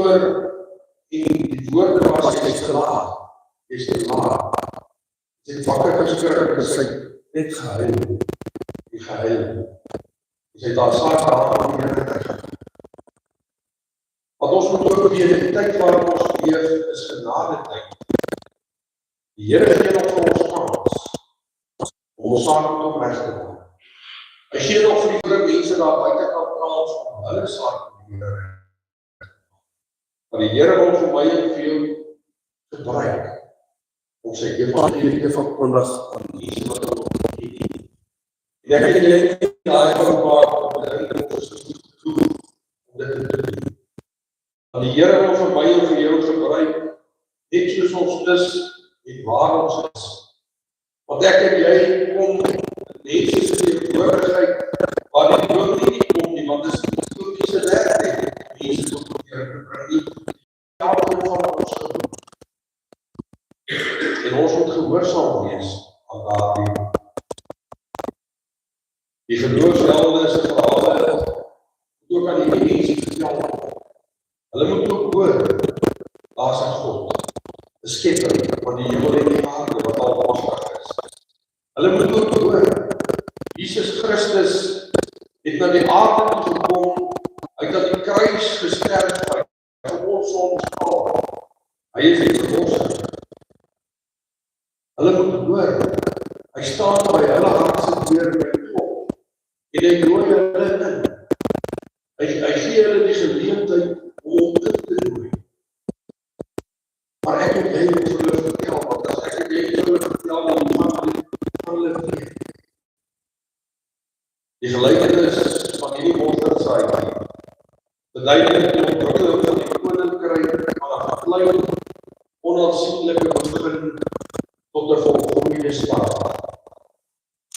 voor en die woorde was, jy is te laat. Jy is te laat. Jy het wakker geskrik en sy net gehuil. Die gehuil. Jy het daar saak gehad aan die Here. Want ons moet ook weet, die tyd waarin ons leef is genade tyd. Die Here gee nog vir ons kans om ons saak met hom reg te maak. Hy gee nog vir die groot mense daar buite kan praat om hulle saak met die Here. Maar die Here wil vir my en vir jou gebruik om sy evangelie te verkondig aan mense wat hom nog nie ken. En ek het jy daai gemaak om dit te doen, om dit te doen. Want die Here wil vir my en vir jou gebruik, net soos ons is en waar ons is. Want ek en jy kom mense se teenwoordigheid waar die dood nie kom nie, want dit is nie se werk nie. Mense tot die Here te bring nie. Elkeen van ons gedoen. En ons moet gehoorsaam wees aan daardie. Die geloofshelde se verhale ook aan die mense vertel. Hulle moet ook hoor, daar is 'n God, 'n skepper van die hemel en die aarde wat almagtig is. Hulle moet ook hoor, Jesus Christus het na die aarde toe gekom, hy het aan die kruis gesterf vir ons sondes betaal. Hy is die verlosser. Hulle moet hoor, hy staan by hulle hart se deur met klop en hy nooi hulle in. Hy gee hulle die geleentheid om in te nooi. Maar ek en jy moet vir hulle vertel, want as ek en jy vir hulle vertel, dan gaan hulle weet. Die gelykenis van hierdie mosterdsaai beduidelik die ontwikkeling van die koninkryk van 'n klein, onaansienlike begin tot 'n volgroeide stad.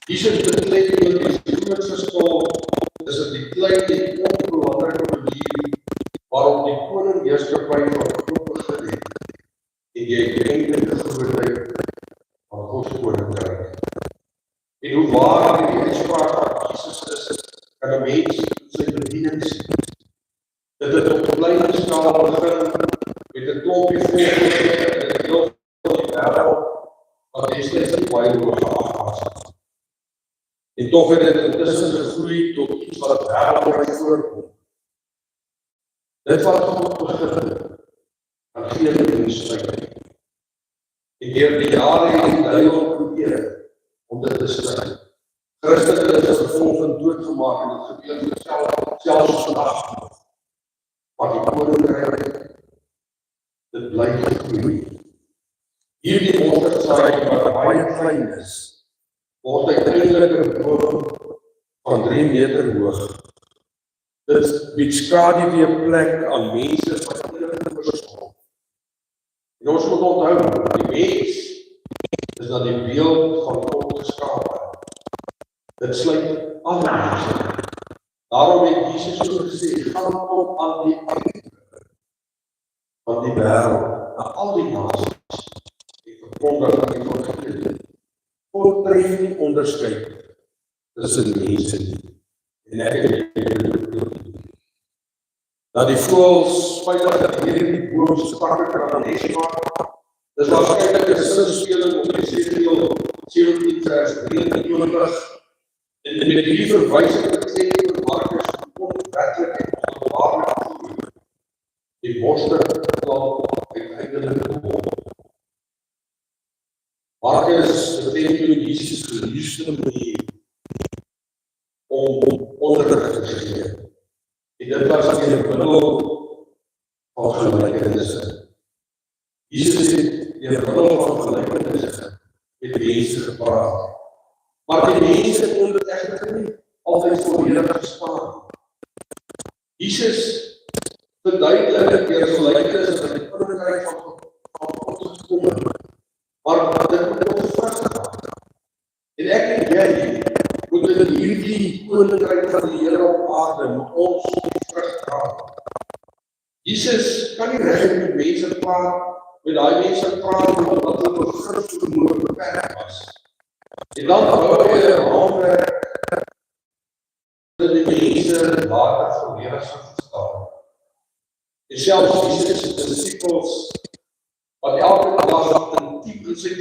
Jesus beklei die grootste skaal is in die klein en onbelangrike manier waarop die koningheerskappy van God begin het en die uiteindelike grootheid van God se koninkryk. En hoe waar die uitspraak van Jesus is, kan 'n mens in sy bediening sien. Dit het op 'n klein skaal begin met 'n klompie volk in 'n deel van die wêreld wat destyds nie baie hoog geag was. En tog het dit intussen gegroei tot iets wat wêreldwyd voorkom. Dit wat God begin, dan gee dit mens tyd. En deur die jare het die duiwel probeer om dit te stry. Christene is vervolg en doodgemaak en dit gebeur selfs vandag nog. Maar die koninkryk, dit bly groei. Hierdie mosterdsaai wat baie klein is, word uiteindelik 'n boom van 3 meter hoog. Dit bied skaduwee plek aan mense wat enige verskil. En ons moet onthou, die mens is dan die beeld van God geskape. Dit sluit alle mense. Daarom het Jesus so gesê, gaan op aan die einde van die wêreld, na al die nasies, en verkondig die evangelie. God tref nie onderskeid tussen mense nie. En ek dat die voëls spytig hierdie boom se takke kan nes maak. Dis waarskynlik 'n sinspeling op Jesaja 17 vers 23. En met hierdie verwysing het sê oor Markus kom werklik en onwaarlik toe. Die mosterdplant uiteindelik gebore. Markus betref toe Jesus geliefde manier om onderrig te gee. En dit was in die middel van gelykenisse. Jesus het in die middel van gelykenisse met mense gepraat. Maar die mense kon dit egter nie altyd volledig verstaan. Jesus verduidelik deur gelykenisse dat die koninkryk van God gekom het. Maar dit moet ons vrugbaar. En ek en jy moet in hierdie koninkryk van die Here op aarde moet ons vrug dra. Jesus kan nie reg met mense praat, met daai mense praat omdat hulle begripsvermoë beperk was. En dan bou hy 'n raamwerk dat die mense later volledig sou verstaan. en selfs Jesus se disippels wat elke dag intiem in sy